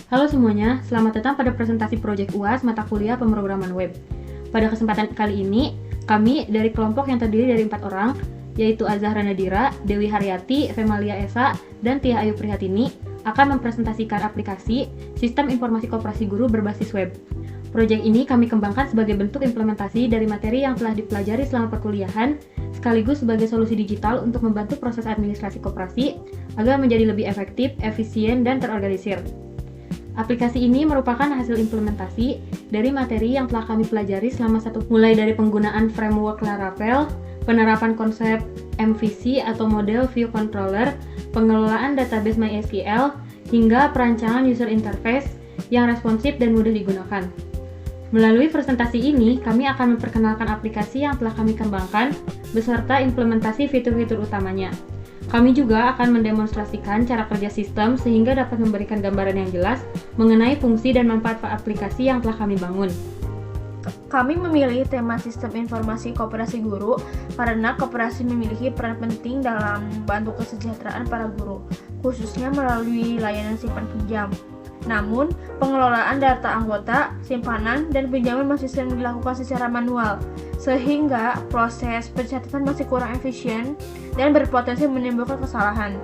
Halo semuanya, selamat datang pada presentasi proyek UAS mata kuliah pemrograman web. Pada kesempatan kali ini, kami dari kelompok yang terdiri dari 4 orang, yaitu Azahra Nadira, Dewi Haryati, Femalia Esa, dan Tia Ayu Prihatini, akan mempresentasikan aplikasi Sistem Informasi Koperasi Guru berbasis web. Proyek ini kami kembangkan sebagai bentuk implementasi dari materi yang telah dipelajari selama perkuliahan, sekaligus sebagai solusi digital untuk membantu proses administrasi koperasi agar menjadi lebih efektif, efisien, dan terorganisir. Aplikasi ini merupakan hasil implementasi dari materi yang telah kami pelajari selama mulai dari penggunaan framework Laravel, penerapan konsep MVC atau model view controller, pengelolaan database MySQL, hingga perancangan user interface yang responsif dan mudah digunakan. Melalui presentasi ini, kami akan memperkenalkan aplikasi yang telah kami kembangkan beserta implementasi fitur-fitur utamanya. Kami juga akan mendemonstrasikan cara kerja sistem sehingga dapat memberikan gambaran yang jelas mengenai fungsi dan manfaat aplikasi yang telah kami bangun. Kami memilih tema sistem informasi koperasi guru karena koperasi memiliki peran penting dalam membantu kesejahteraan para guru, khususnya melalui layanan simpan pinjam. Namun, pengelolaan data anggota, simpanan, dan pinjaman masih sering dilakukan secara manual, sehingga proses pencatatan masih kurang efisien dan berpotensi menimbulkan kesalahan.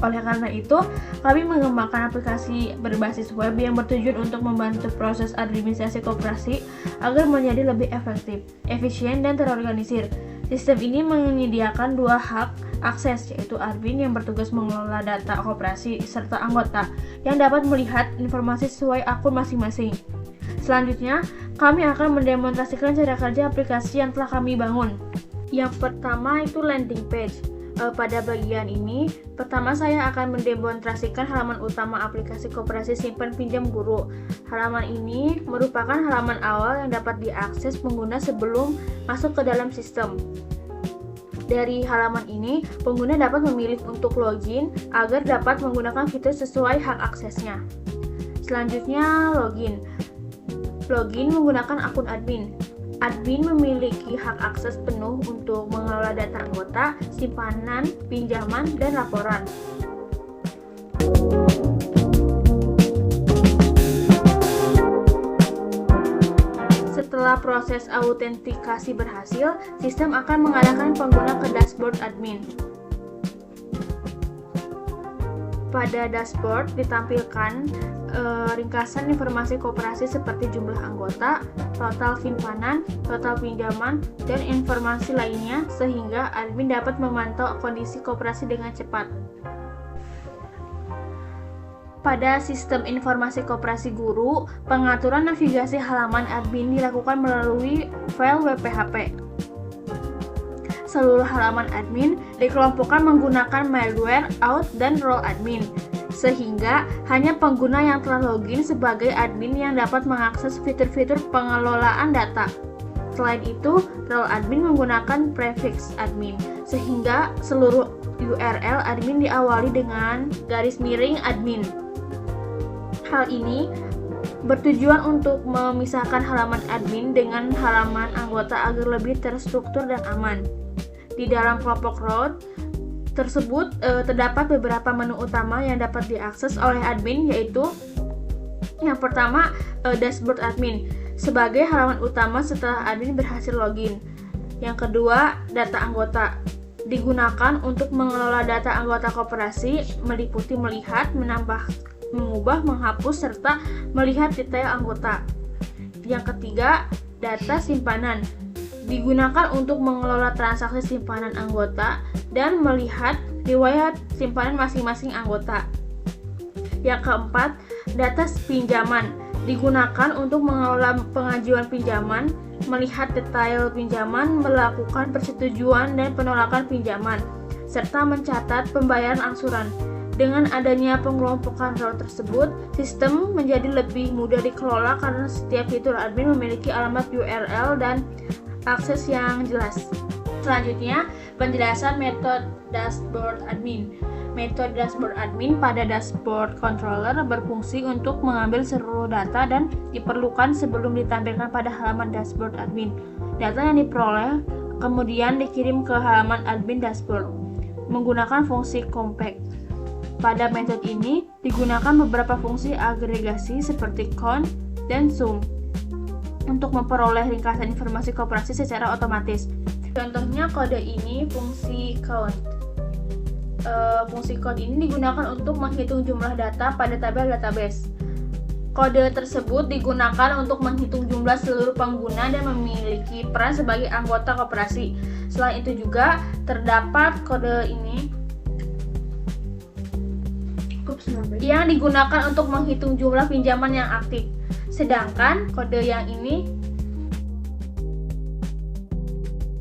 Oleh karena itu, kami mengembangkan aplikasi berbasis web yang bertujuan untuk membantu proses administrasi koperasi agar menjadi lebih efektif, efisien, dan terorganisir. Sistem ini menyediakan 2 hak akses, yaitu admin yang bertugas mengelola data koperasi serta anggota yang dapat melihat informasi sesuai akun masing-masing. Selanjutnya, kami akan mendemonstrasikan cara kerja aplikasi yang telah kami bangun. Yang pertama itu landing page. Pada bagian ini, pertama saya akan mendemonstrasikan halaman utama aplikasi koperasi simpan pinjam guru. Halaman ini merupakan halaman awal yang dapat diakses pengguna sebelum masuk ke dalam sistem. Dari halaman ini, pengguna dapat memilih untuk login agar dapat menggunakan fitur sesuai hak aksesnya. Selanjutnya, login. Login menggunakan akun admin. Admin memiliki hak akses penuh untuk mengelola data anggota, simpanan, pinjaman, dan laporan. Setelah proses autentikasi berhasil, sistem akan mengarahkan pengguna ke dashboard admin. Pada dashboard ditampilkan ringkasan informasi koperasi seperti jumlah anggota, total simpanan, total pinjaman, dan informasi lainnya sehingga admin dapat memantau kondisi koperasi dengan cepat. Pada sistem informasi koperasi guru, pengaturan navigasi halaman admin dilakukan melalui file WPHP. Seluruh halaman admin dikelompokkan menggunakan malware, out, dan role admin, sehingga hanya pengguna yang telah login sebagai admin yang dapat mengakses fitur-fitur pengelolaan data. Selain itu, role admin menggunakan prefix admin, sehingga seluruh URL admin diawali dengan garis miring admin. Hal ini bertujuan untuk memisahkan halaman admin dengan halaman anggota agar lebih terstruktur dan aman. Di dalam kelompok root tersebut terdapat beberapa menu utama yang dapat diakses oleh admin, yaitu yang pertama dashboard admin sebagai halaman utama setelah admin berhasil login. Yang kedua, data anggota digunakan untuk mengelola data anggota koperasi meliputi melihat, menambah, mengubah, menghapus, serta melihat detail anggota. Yang ketiga, data simpanan digunakan untuk mengelola transaksi simpanan anggota dan melihat riwayat simpanan masing-masing anggota. Yang keempat, data pinjaman digunakan untuk mengelola pengajuan pinjaman, melihat detail pinjaman, melakukan persetujuan dan penolakan pinjaman, serta mencatat pembayaran angsuran. Dengan adanya pengelompokan role tersebut, sistem menjadi lebih mudah dikelola karena setiap fitur admin memiliki alamat URL dan akses yang jelas. Selanjutnya, penjelasan metode dashboard admin. Metode dashboard admin pada dashboard controller berfungsi untuk mengambil seluruh data dan diperlukan sebelum ditampilkan pada halaman dashboard admin. Data yang diperoleh kemudian dikirim ke halaman admin dashboard menggunakan fungsi compact. Pada metode ini digunakan beberapa fungsi agregasi seperti count dan sum untuk memperoleh ringkasan informasi koperasi secara otomatis. Contohnya kode ini fungsi count. Fungsi count ini digunakan untuk menghitung jumlah data pada tabel database. Kode tersebut digunakan untuk menghitung jumlah seluruh pengguna dan memiliki peran sebagai anggota koperasi. Selain itu juga terdapat kode ini yang digunakan untuk menghitung jumlah pinjaman yang aktif. Sedangkan kode yang ini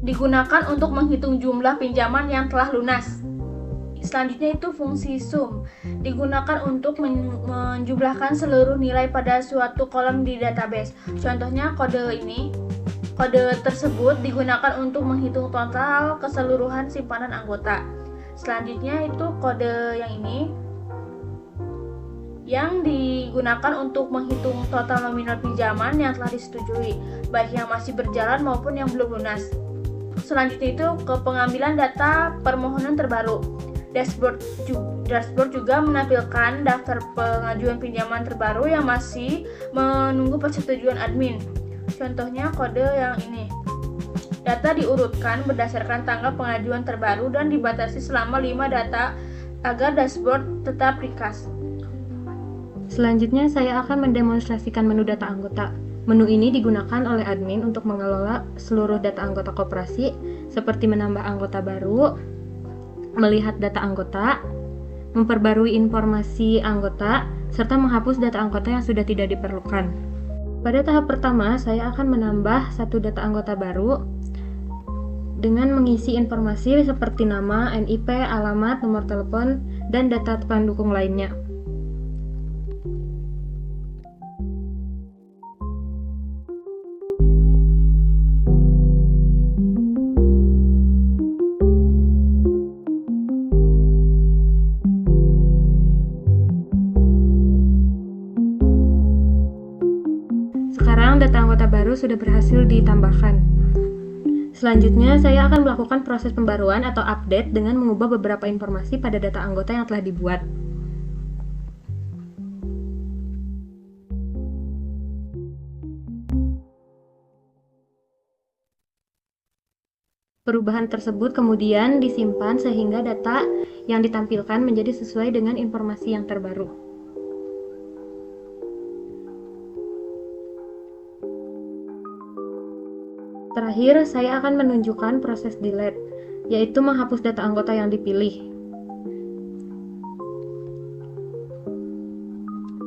digunakan untuk menghitung jumlah pinjaman yang telah lunas. Selanjutnya itu fungsi sum, digunakan untuk menjumlahkan seluruh nilai pada suatu kolom di database. Contohnya kode tersebut digunakan untuk menghitung total keseluruhan simpanan anggota. Selanjutnya itu kode yang ini yang digunakan untuk menghitung total nominal pinjaman yang telah disetujui, baik yang masih berjalan maupun yang belum lunas. Selanjutnya itu ke pengambilan data permohonan terbaru. Dashboard juga menampilkan daftar pengajuan pinjaman terbaru yang masih menunggu persetujuan admin. Contohnya kode yang ini. Data diurutkan berdasarkan tanggal pengajuan terbaru dan dibatasi selama 5 data agar dashboard tetap ringkas. Selanjutnya saya akan mendemonstrasikan menu data anggota. Menu ini digunakan oleh admin untuk mengelola seluruh data anggota koperasi seperti menambah anggota baru, melihat data anggota, memperbarui informasi anggota, serta menghapus data anggota yang sudah tidak diperlukan. Pada tahap pertama, saya akan menambah satu data anggota baru dengan mengisi informasi seperti nama, NIP, alamat, nomor telepon, dan data pendukung lainnya. Sekarang data anggota baru sudah berhasil ditambahkan. Selanjutnya, saya akan melakukan proses pembaruan atau update dengan mengubah beberapa informasi pada data anggota yang telah dibuat. Perubahan tersebut kemudian disimpan sehingga data yang ditampilkan menjadi sesuai dengan informasi yang terbaru. Terakhir, saya akan menunjukkan proses delete, yaitu menghapus data anggota yang dipilih.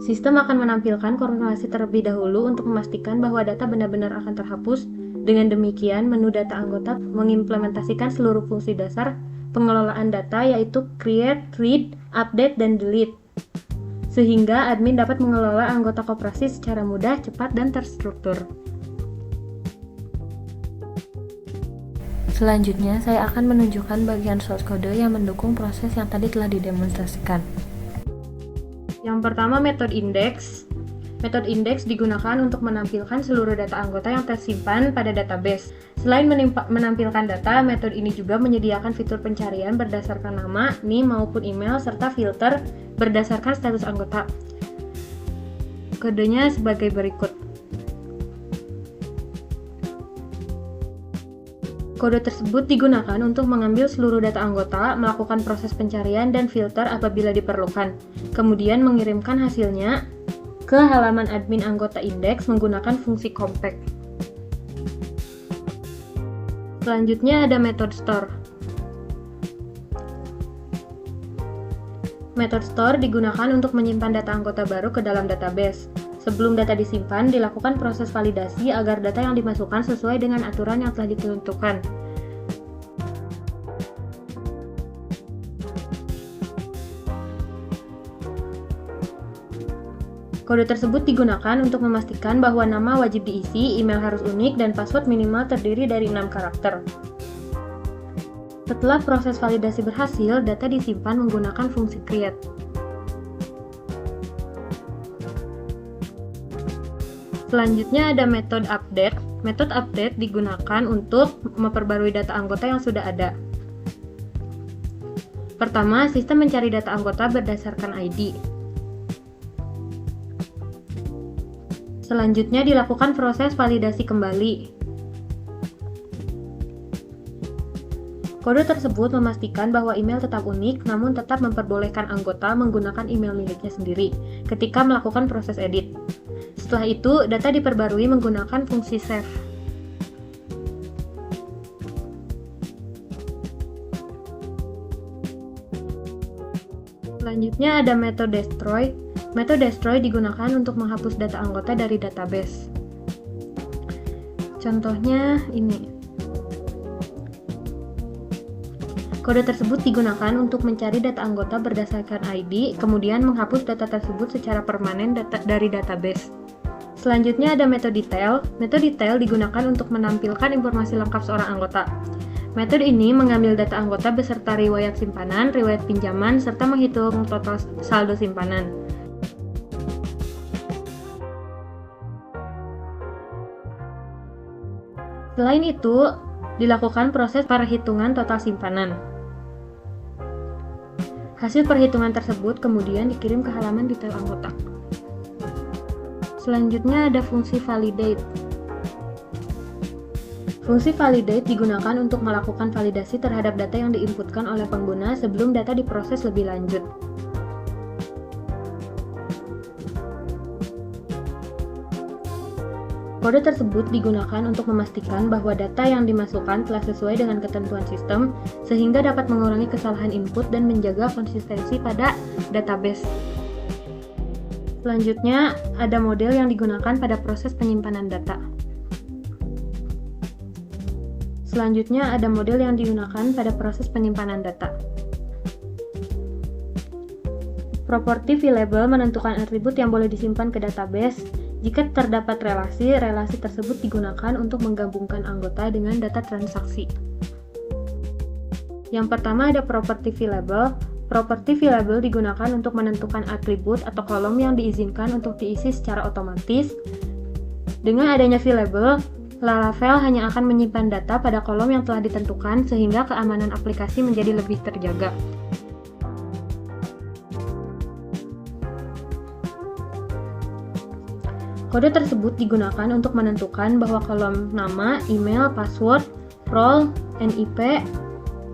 Sistem akan menampilkan korelasi terlebih dahulu untuk memastikan bahwa data benar-benar akan terhapus. Dengan demikian, menu data anggota mengimplementasikan seluruh fungsi dasar pengelolaan data, yaitu create, read, update, dan delete, sehingga admin dapat mengelola anggota koperasi secara mudah, cepat, dan terstruktur. Selanjutnya, saya akan menunjukkan bagian source code yang mendukung proses yang tadi telah didemonstrasikan. Yang pertama, metode index. Metode index digunakan untuk menampilkan seluruh data anggota yang tersimpan pada database. Selain menampilkan data, metode ini juga menyediakan fitur pencarian berdasarkan nama, NIM maupun email, serta filter berdasarkan status anggota. Kodenya sebagai berikut. Kode tersebut digunakan untuk mengambil seluruh data anggota, melakukan proses pencarian dan filter apabila diperlukan, kemudian mengirimkan hasilnya ke halaman admin anggota indeks menggunakan fungsi compact. Selanjutnya ada metode store. Metode store digunakan untuk menyimpan data anggota baru ke dalam database. Sebelum data disimpan, dilakukan proses validasi agar data yang dimasukkan sesuai dengan aturan yang telah ditentukan. Kode tersebut digunakan untuk memastikan bahwa nama wajib diisi, email harus unik, dan password minimal terdiri dari 6 karakter. Setelah proses validasi berhasil, data disimpan menggunakan fungsi create. Selanjutnya ada metode update. Metode update digunakan untuk memperbarui data anggota yang sudah ada. Pertama, sistem mencari data anggota berdasarkan ID. Selanjutnya dilakukan proses validasi kembali. Kode tersebut memastikan bahwa email tetap unik, namun tetap memperbolehkan anggota menggunakan email miliknya sendiri ketika melakukan proses edit. Setelah itu, data diperbarui menggunakan fungsi save. Selanjutnya ada metode destroy. Metode destroy digunakan untuk menghapus data anggota dari database. Contohnya ini. Kode tersebut digunakan untuk mencari data anggota berdasarkan ID, kemudian menghapus data tersebut secara permanen dari database. Selanjutnya ada metode detail. Metode detail digunakan untuk menampilkan informasi lengkap seorang anggota. Metode ini mengambil data anggota beserta riwayat simpanan, riwayat pinjaman, serta menghitung total saldo simpanan. Selain itu, dilakukan proses perhitungan total simpanan. Hasil perhitungan tersebut kemudian dikirim ke halaman detail anggota. Selanjutnya ada fungsi validate. Fungsi validate digunakan untuk melakukan validasi terhadap data yang diinputkan oleh pengguna sebelum data diproses lebih lanjut. Kode tersebut digunakan untuk memastikan bahwa data yang dimasukkan telah sesuai dengan ketentuan sistem, sehingga dapat mengurangi kesalahan input dan menjaga konsistensi pada database. Selanjutnya, ada model yang digunakan pada proses penyimpanan data. Selanjutnya, ada model yang digunakan pada proses penyimpanan data. Property VLabel menentukan atribut yang boleh disimpan ke database. Jika terdapat relasi, relasi tersebut digunakan untuk menggabungkan anggota dengan data transaksi. Yang pertama ada property VLabel. Property VLabel digunakan untuk menentukan atribut atau kolom yang diizinkan untuk diisi secara otomatis. Dengan adanya VLabel, Laravel hanya akan menyimpan data pada kolom yang telah ditentukan sehingga keamanan aplikasi menjadi lebih terjaga. Kode tersebut digunakan untuk menentukan bahwa kolom nama, email, password, role, NIP,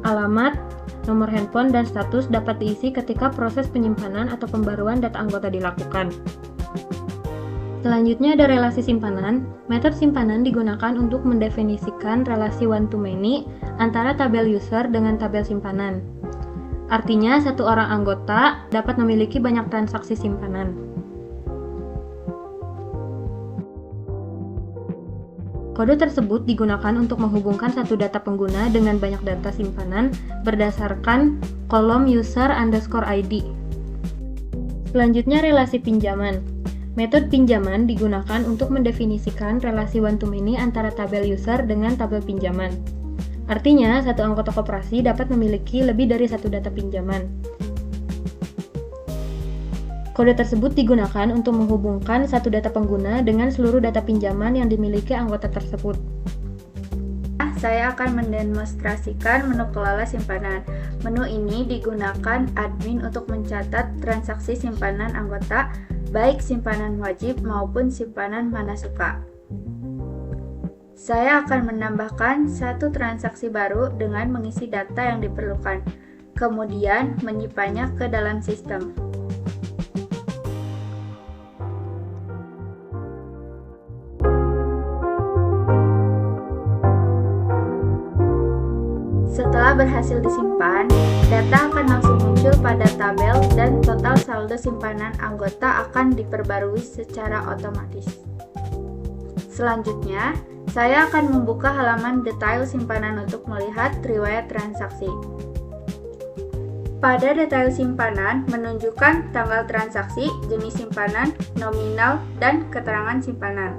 alamat, nomor handphone, dan status dapat diisi ketika proses penyimpanan atau pembaruan data anggota dilakukan. Selanjutnya ada relasi simpanan. Metode simpanan digunakan untuk mendefinisikan relasi one-to-many antara tabel user dengan tabel simpanan. Artinya, satu orang anggota dapat memiliki banyak transaksi simpanan. Kode tersebut digunakan untuk menghubungkan satu data pengguna dengan banyak data simpanan berdasarkan kolom user underscore ID. Selanjutnya relasi pinjaman. Metode pinjaman digunakan untuk mendefinisikan relasi one-to-many antara tabel user dengan tabel pinjaman. Artinya, satu anggota koperasi dapat memiliki lebih dari satu data pinjaman. Kode tersebut digunakan untuk menghubungkan satu data pengguna dengan seluruh data pinjaman yang dimiliki anggota tersebut. Saya akan mendemonstrasikan menu kelola simpanan. Menu ini digunakan admin untuk mencatat transaksi simpanan anggota, baik simpanan wajib maupun simpanan mana suka. Saya akan menambahkan satu transaksi baru dengan mengisi data yang diperlukan, kemudian menyimpannya ke dalam sistem. Setelah berhasil disimpan, data akan langsung muncul pada tabel dan total saldo simpanan anggota akan diperbarui secara otomatis. Selanjutnya, saya akan membuka halaman detail simpanan untuk melihat riwayat transaksi. Pada detail simpanan menunjukkan tanggal transaksi, jenis simpanan, nominal, dan keterangan simpanan.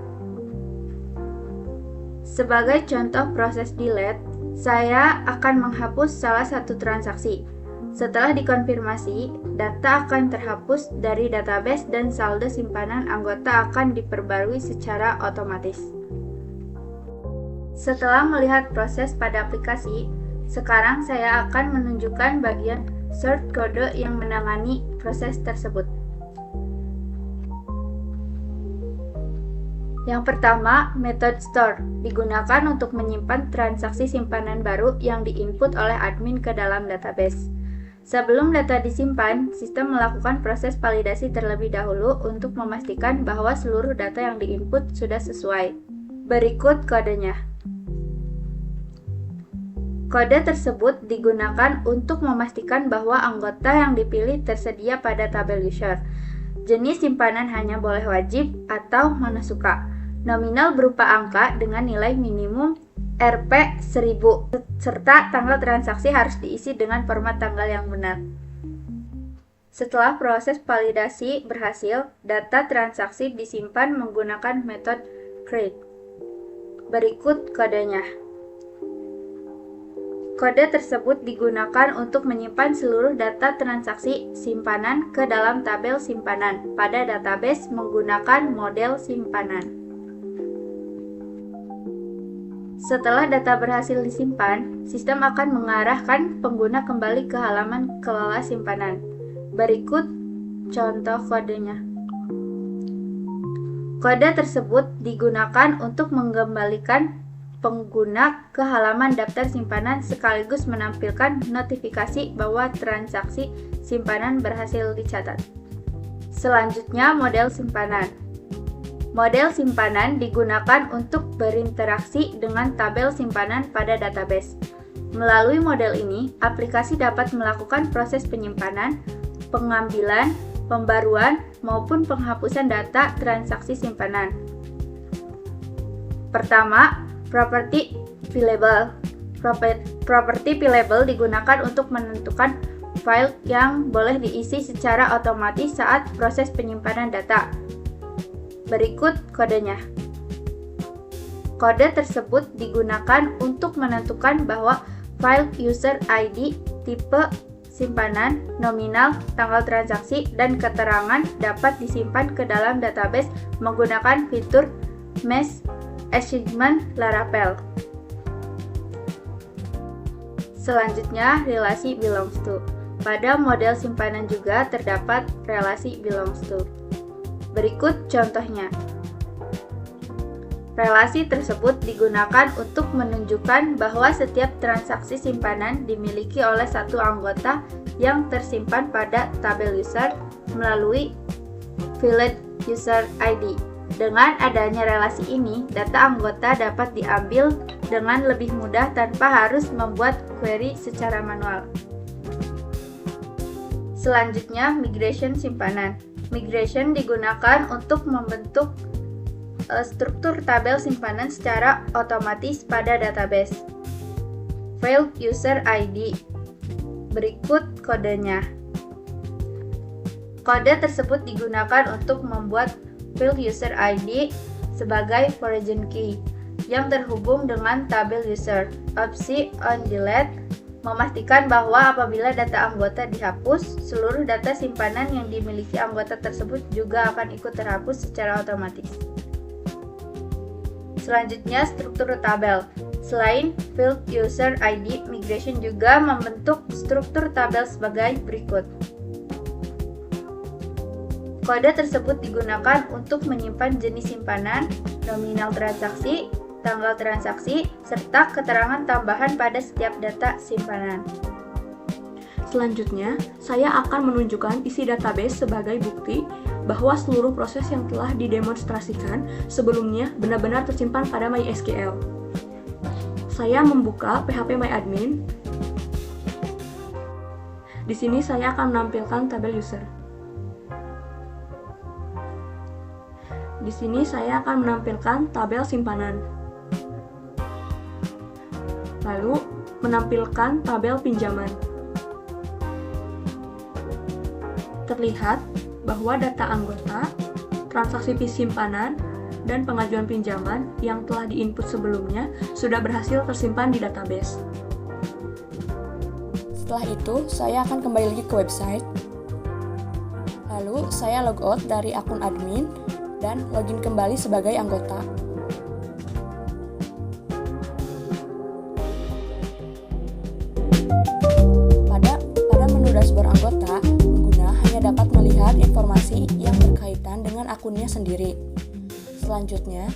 Sebagai contoh proses delete, saya akan menghapus salah satu transaksi. Setelah dikonfirmasi, data akan terhapus dari database dan saldo simpanan anggota akan diperbarui secara otomatis. Setelah melihat proses pada aplikasi, sekarang saya akan menunjukkan bagian source kode yang menangani proses tersebut. Yang pertama, method store digunakan untuk menyimpan transaksi simpanan baru yang diinput oleh admin ke dalam database. Sebelum data disimpan, sistem melakukan proses validasi terlebih dahulu untuk memastikan bahwa seluruh data yang diinput sudah sesuai. Berikut kodenya. Kode tersebut digunakan untuk memastikan bahwa anggota yang dipilih tersedia pada tabel user. Jenis simpanan hanya boleh wajib atau mana suka. Nominal berupa angka dengan nilai minimum Rp1000 serta tanggal transaksi harus diisi dengan format tanggal yang benar. Setelah proses validasi berhasil, data transaksi disimpan menggunakan metode create. Berikut kodenya. Kode tersebut digunakan untuk menyimpan seluruh data transaksi simpanan ke dalam tabel simpanan pada database menggunakan model simpanan. Setelah data berhasil disimpan, sistem akan mengarahkan pengguna kembali ke halaman kelola simpanan. Berikut contoh kodenya. Kode tersebut digunakan untuk mengembalikan pengguna ke halaman daftar simpanan sekaligus menampilkan notifikasi bahwa transaksi simpanan berhasil dicatat. Selanjutnya, model simpanan. Model simpanan digunakan untuk berinteraksi dengan tabel simpanan pada database. Melalui model ini, aplikasi dapat melakukan proses penyimpanan, pengambilan, pembaruan, maupun penghapusan data transaksi simpanan. Pertama, property fillable. Property fillable digunakan untuk menentukan file yang boleh diisi secara otomatis saat proses penyimpanan data. Berikut kodenya. Kode tersebut digunakan untuk menentukan bahwa file user ID, tipe simpanan, nominal, tanggal transaksi, dan keterangan dapat disimpan ke dalam database menggunakan fitur Mesh Achievement Laravel. Selanjutnya, relasi belongs to. Pada model simpanan juga terdapat relasi belongs to. Berikut contohnya. Relasi tersebut digunakan untuk menunjukkan bahwa setiap transaksi simpanan dimiliki oleh satu anggota yang tersimpan pada tabel user melalui field user ID. Dengan adanya relasi ini, data anggota dapat diambil dengan lebih mudah tanpa harus membuat query secara manual. Selanjutnya, migration simpanan. Migration digunakan untuk membentuk struktur tabel simpanan secara otomatis pada database. Field user ID. Berikut kodenya. Kode tersebut digunakan untuk membuat field user ID sebagai foreign key yang terhubung dengan tabel user. Opsi on delete memastikan bahwa apabila data anggota dihapus, seluruh data simpanan yang dimiliki anggota tersebut juga akan ikut terhapus secara otomatis. Selanjutnya, struktur tabel. Selain field user ID, migration juga membentuk struktur tabel sebagai berikut. Kode tersebut digunakan untuk menyimpan jenis simpanan, nominal transaksi, tanggal transaksi, serta keterangan tambahan pada setiap data simpanan. Selanjutnya, saya akan menunjukkan isi database sebagai bukti bahwa seluruh proses yang telah didemonstrasikan sebelumnya benar-benar tersimpan pada MySQL. Saya membuka phpMyAdmin. Di sini saya akan menampilkan tabel user. Di sini saya akan menampilkan tabel simpanan. Lalu, menampilkan tabel pinjaman. Terlihat bahwa data anggota, transaksi simpanan, dan pengajuan pinjaman yang telah diinput sebelumnya sudah berhasil tersimpan di database. Setelah itu, saya akan kembali lagi ke website. Lalu, saya logout dari akun admin dan login kembali sebagai anggota. Pada menu dashboard informasi yang berkaitan dengan akunnya sendiri. Selanjutnya,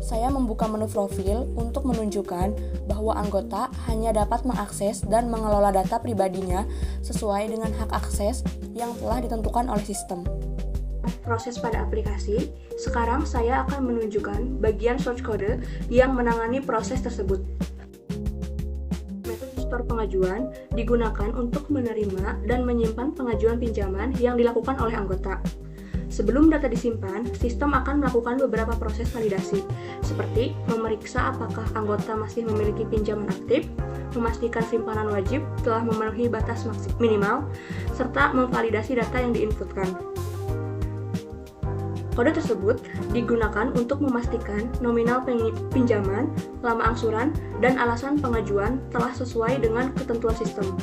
saya membuka menu profil untuk menunjukkan bahwa anggota hanya dapat mengakses dan mengelola data pribadinya sesuai dengan hak akses yang telah ditentukan oleh sistem. Proses pada aplikasi, sekarang saya akan menunjukkan bagian source code yang menangani proses tersebut. Metode store pengajuan digunakan untuk menerima dan menyimpan pengajuan pinjaman yang dilakukan oleh anggota. Sebelum data disimpan, sistem akan melakukan beberapa proses validasi, seperti memeriksa apakah anggota masih memiliki pinjaman aktif, memastikan simpanan wajib telah memenuhi batas minimal, serta memvalidasi data yang diinputkan. Kode tersebut digunakan untuk memastikan nominal pinjaman, lama angsuran, dan alasan pengajuan telah sesuai dengan ketentuan sistem.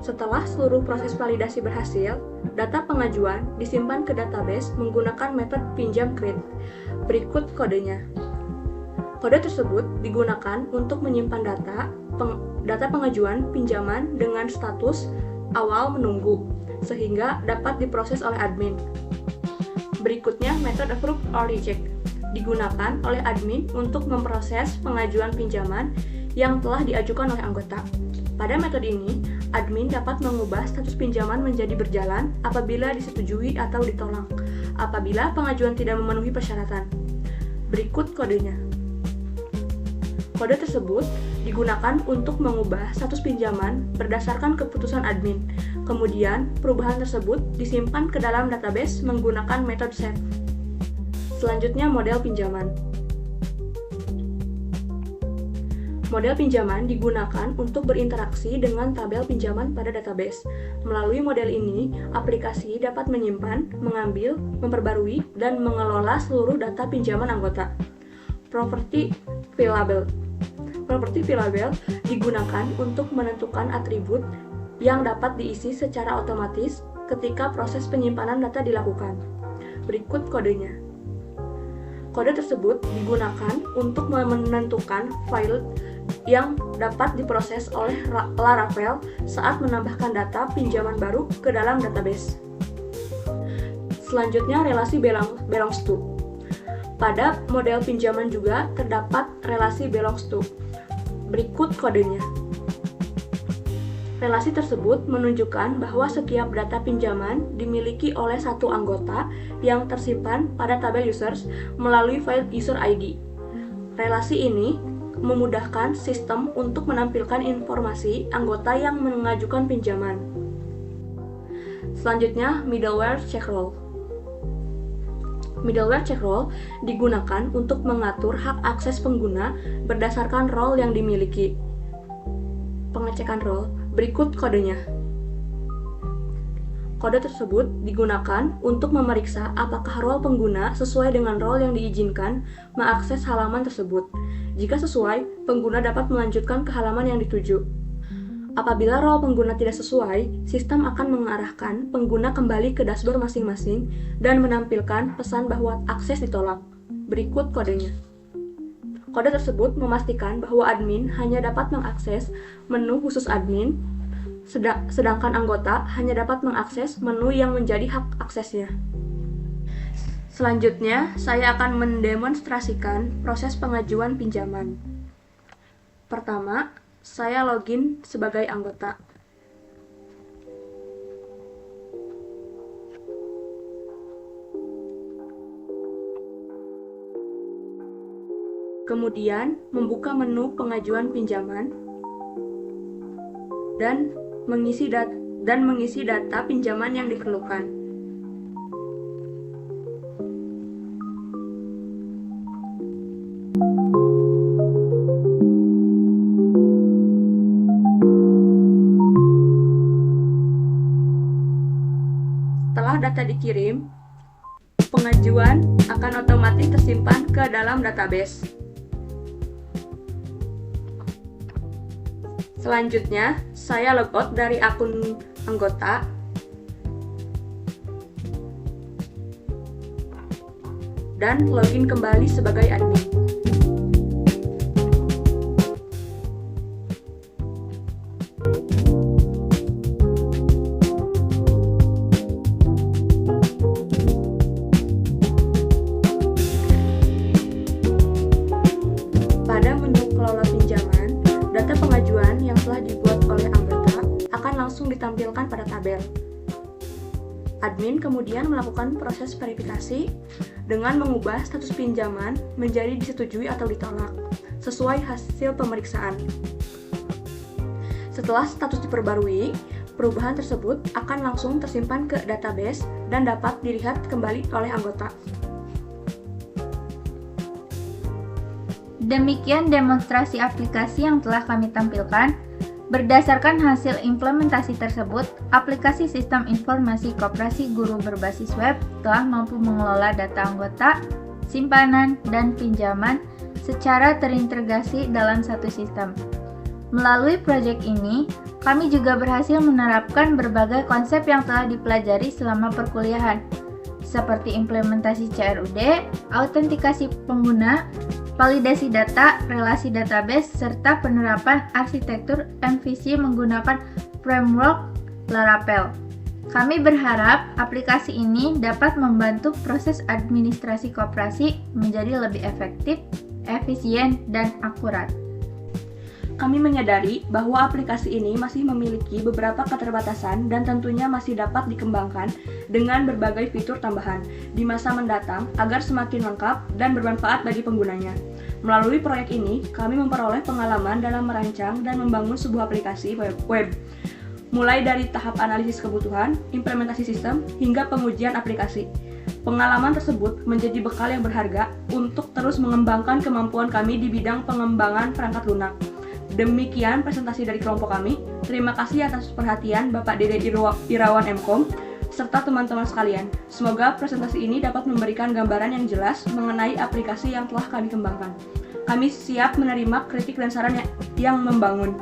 Setelah seluruh proses validasi berhasil, data pengajuan disimpan ke database menggunakan metode pinjam create. Berikut kodenya. Kode tersebut digunakan untuk menyimpan data pengajuan pinjaman dengan status awal menunggu, sehingga dapat diproses oleh admin. Berikutnya, metode approve or reject digunakan oleh admin untuk memproses pengajuan pinjaman yang telah diajukan oleh anggota. Pada metode ini, admin dapat mengubah status pinjaman menjadi berjalan apabila disetujui atau ditolak, apabila pengajuan tidak memenuhi persyaratan. Berikut kodenya. Kode tersebut digunakan untuk mengubah status pinjaman berdasarkan keputusan admin. Kemudian, perubahan tersebut disimpan ke dalam database menggunakan metode save. Selanjutnya, model pinjaman. Model pinjaman digunakan untuk berinteraksi dengan tabel pinjaman pada database. Melalui model ini, aplikasi dapat menyimpan, mengambil, memperbarui, dan mengelola seluruh data pinjaman anggota. Property Fillable. Property Fillable digunakan untuk menentukan atribut yang dapat diisi secara otomatis ketika proses penyimpanan data dilakukan. Berikut kodenya. Kode tersebut digunakan untuk menentukan file yang dapat diproses oleh Laravel saat menambahkan data pinjaman baru ke dalam database. Selanjutnya, relasi belongs to. Pada model pinjaman juga terdapat relasi belongs to. Berikut kodenya. Relasi tersebut menunjukkan bahwa setiap data pinjaman dimiliki oleh satu anggota yang tersimpan pada tabel users melalui file user ID. Relasi ini memudahkan sistem untuk menampilkan informasi anggota yang mengajukan pinjaman. Selanjutnya, middleware check role. Middleware check role digunakan untuk mengatur hak akses pengguna berdasarkan role yang dimiliki. Pengecekan role, berikut kodenya. Kode tersebut digunakan untuk memeriksa apakah role pengguna sesuai dengan role yang diizinkan mengakses halaman tersebut. Jika sesuai, pengguna dapat melanjutkan ke halaman yang dituju. Apabila role pengguna tidak sesuai, sistem akan mengarahkan pengguna kembali ke dashboard masing-masing dan menampilkan pesan bahwa akses ditolak. Berikut kodenya. Kode tersebut memastikan bahwa admin hanya dapat mengakses menu khusus admin, sedangkan anggota hanya dapat mengakses menu yang menjadi hak aksesnya. Selanjutnya, saya akan mendemonstrasikan proses pengajuan pinjaman. Pertama, saya login sebagai anggota. Kemudian, membuka menu pengajuan pinjaman dan mengisi data pinjaman yang diperlukan. Setelah data dikirim, pengajuan akan otomatis tersimpan ke dalam database. Selanjutnya, saya logout dari akun anggota dan login kembali sebagai admin. langsung ditampilkan pada tabel. Admin kemudian melakukan proses verifikasi dengan mengubah status pinjaman menjadi disetujui atau ditolak sesuai hasil pemeriksaan. Setelah status diperbarui, perubahan tersebut akan langsung tersimpan ke database dan dapat dilihat kembali oleh anggota. Demikian demonstrasi aplikasi yang telah kami tampilkan. Berdasarkan hasil implementasi tersebut, aplikasi Sistem Informasi Koperasi Guru berbasis web telah mampu mengelola data anggota, simpanan, dan pinjaman secara terintegrasi dalam satu sistem. Melalui proyek ini, kami juga berhasil menerapkan berbagai konsep yang telah dipelajari selama perkuliahan, seperti implementasi CRUD, autentikasi pengguna, validasi data, relasi database, serta penerapan arsitektur MVC menggunakan framework Laravel. Kami berharap aplikasi ini dapat membantu proses administrasi koperasi menjadi lebih efektif, efisien, dan akurat. Kami menyadari bahwa aplikasi ini masih memiliki beberapa keterbatasan dan tentunya masih dapat dikembangkan dengan berbagai fitur tambahan di masa mendatang agar semakin lengkap dan bermanfaat bagi penggunanya. Melalui proyek ini, kami memperoleh pengalaman dalam merancang dan membangun sebuah aplikasi web. Mulai dari tahap analisis kebutuhan, implementasi sistem, hingga pengujian aplikasi. Pengalaman tersebut menjadi bekal yang berharga untuk terus mengembangkan kemampuan kami di bidang pengembangan perangkat lunak. Demikian presentasi dari kelompok kami. Terima kasih atas perhatian Bapak Dede Irawan MKOM serta teman-teman sekalian. Semoga presentasi ini dapat memberikan gambaran yang jelas mengenai aplikasi yang telah kami kembangkan. Kami siap menerima kritik dan saran yang membangun.